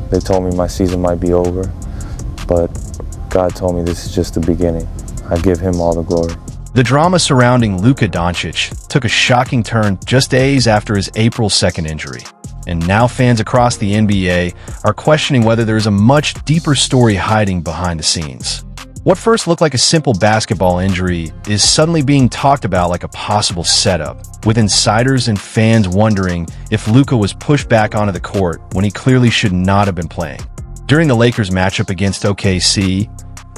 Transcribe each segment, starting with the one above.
They told me my season might be over, but God told me this is just the beginning. I give him all the glory. The drama surrounding Luka Dončić took a shocking turn just days after his April 2nd injury. And now fans across the NBA are questioning whether there is a much deeper story hiding behind the scenes. What first looked like a simple basketball injury is suddenly being talked about like a possible setup, with insiders and fans wondering if Luka was pushed back onto the court when he clearly should not have been playing. During the Lakers matchup against OKC,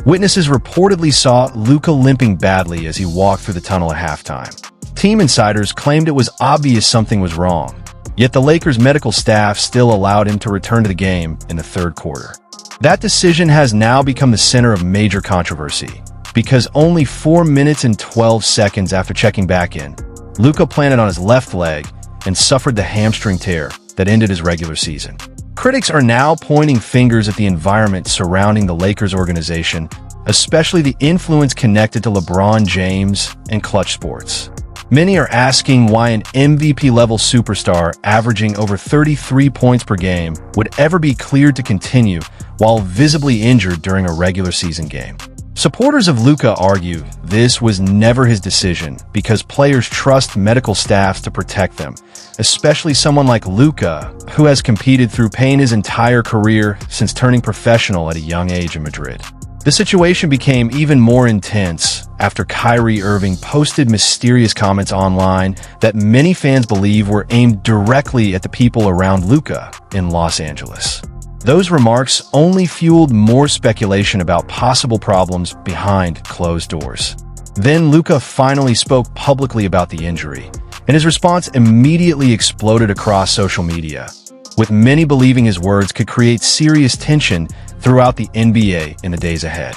witnesses reportedly saw Luka limping badly as he walked through the tunnel at halftime. Team insiders claimed it was obvious something was wrong, yet the Lakers' medical staff still allowed him to return to the game in the third quarter. That decision has now become the center of major controversy, because only 4 minutes and 12 seconds after checking back in, Luka planted on his left leg and suffered the hamstring tear that ended his regular season. Critics are now pointing fingers at the environment surrounding the Lakers organization, especially the influence connected to LeBron James and clutch sports. Many are asking why an MVP-level superstar averaging over 33 points per game would ever be cleared to continue while visibly injured during a regular season game. Supporters of Luka argue this was never his decision because players trust medical staffs to protect them, especially someone like Luka, who has competed through pain his entire career since turning professional at a young age in Madrid. The situation became even more intense after Kyrie Irving posted mysterious comments online that many fans believe were aimed directly at the people around Luka in Los Angeles. Those remarks only fueled more speculation about possible problems behind closed doors. Then Luka finally spoke publicly about the injury, and his response immediately exploded across social media, with many believing his words could create serious tension throughout the NBA in the days ahead.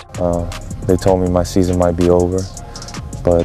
They told me my season might be over, but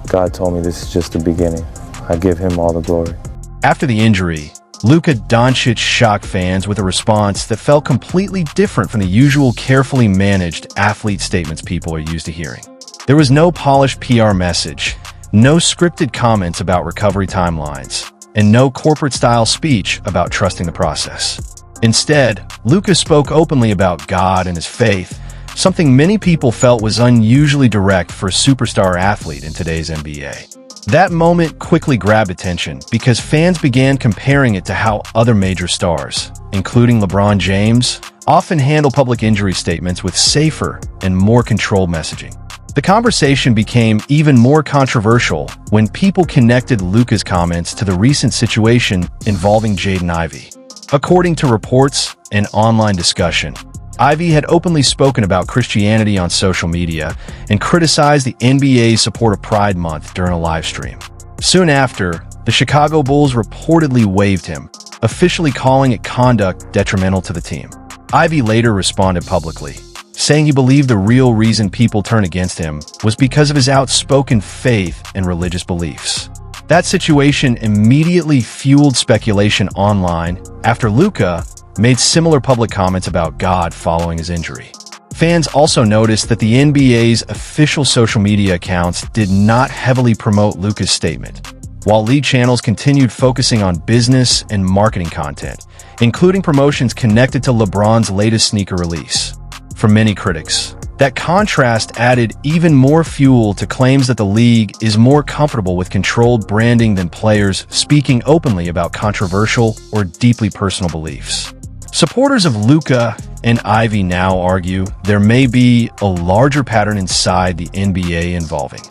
God told me this is just the beginning. I give him all the glory. After the injury, Luka Dončić shocked fans with a response that felt completely different from the usual carefully managed athlete statements people are used to hearing. There was no polished PR message, no scripted comments about recovery timelines, and no corporate-style speech about trusting the process. Instead, Luka spoke openly about God and his faith, something many people felt was unusually direct for a superstar athlete in today's NBA. That moment quickly grabbed attention because fans began comparing it to how other major stars, including LeBron James, often handle public injury statements with safer and more controlled messaging. The conversation became even more controversial when people connected Luka's comments to the recent situation involving Jaden Ivey. According to reports and online discussion, Ivey had openly spoken about Christianity on social media and criticized the NBA's support of Pride Month during a live stream. Soon after, the Chicago Bulls reportedly waived him, officially calling it conduct detrimental to the team. Ivey later responded publicly, saying he believed the real reason people turned against him was because of his outspoken faith and religious beliefs. That situation immediately fueled speculation online after Luka made similar public comments about God following his injury. Fans also noticed that the NBA's official social media accounts did not heavily promote Luka's statement, while league channels continued focusing on business and marketing content, including promotions connected to LeBron's latest sneaker release. For many critics, that contrast added even more fuel to claims that the league is more comfortable with controlled branding than players speaking openly about controversial or deeply personal beliefs. Supporters of Luka and Ivey now argue there may be a larger pattern inside the NBA involving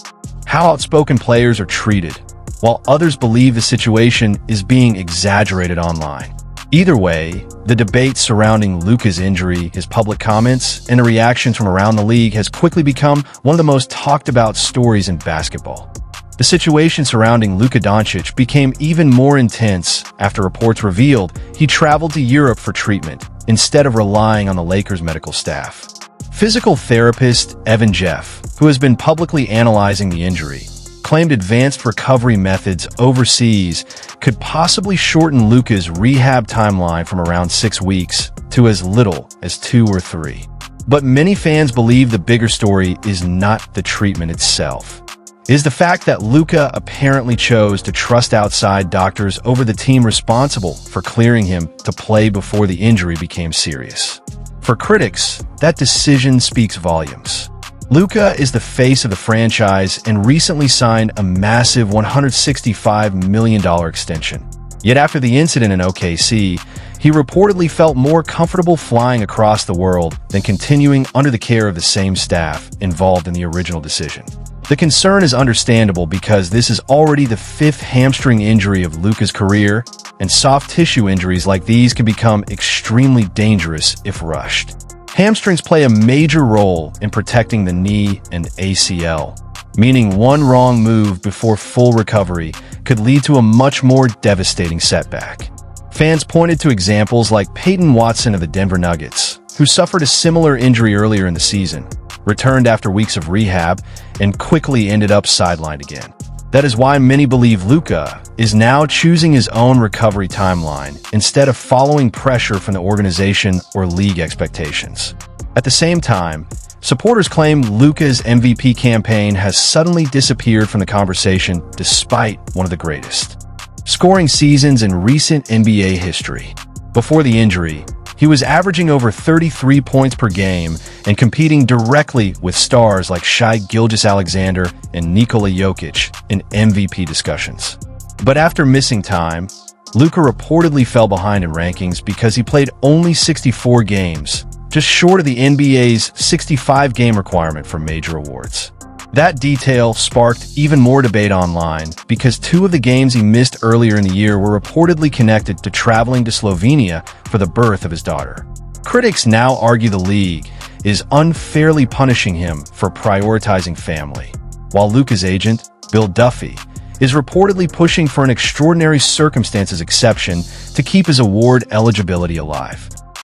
how outspoken players are treated, while others believe the situation is being exaggerated online. Either way, the debate surrounding Luka's injury, his public comments, and the reactions from around the league has quickly become one of the most talked about stories in basketball. The situation surrounding Luka Dončić became even more intense after reports revealed he traveled to Europe for treatment instead of relying on the Lakers' medical staff. Physical therapist Evan Jeff, who has been publicly analyzing the injury, claimed advanced recovery methods overseas could possibly shorten Luka's rehab timeline from around 6 weeks to as little as 2 or 3. But many fans believe the bigger story is not the treatment itself. is the fact that Luka apparently chose to trust outside doctors over the team responsible for clearing him to play before the injury became serious. For critics, that decision speaks volumes. Luka is the face of the franchise and recently signed a massive $165 million extension. Yet after the incident in OKC, he reportedly felt more comfortable flying across the world than continuing under the care of the same staff involved in the original decision. The concern is understandable because this is already the 5th hamstring injury of Luka's career, and soft tissue injuries like these can become extremely dangerous if rushed. Hamstrings play a major role in protecting the knee and ACL, meaning one wrong move before full recovery could lead to a much more devastating setback. Fans pointed to examples like Peyton Watson of the Denver Nuggets, who suffered a similar injury earlier in the season, returned after weeks of rehab, and quickly ended up sidelined again. That is why many believe Luka is now choosing his own recovery timeline instead of following pressure from the organization or league expectations. At the same time, supporters claim Luka's MVP campaign has suddenly disappeared from the conversation despite one of the greatest scoring seasons in recent NBA history. Before the injury, he was averaging over 33 points per game and competing directly with stars like Shai Gilgeous-Alexander and Nikola Jokic in MVP discussions. But after missing time, Luka reportedly fell behind in rankings because he played only 64 games, just short of the NBA's 65-game requirement for major awards. That detail sparked even more debate online because 2 of the games he missed earlier in the year were reportedly connected to traveling to Slovenia for the birth of his daughter. Critics now argue the league is unfairly punishing him for prioritizing family, while Luka's agent, Bill Duffy, is reportedly pushing for an extraordinary circumstances exception to keep his award eligibility alive.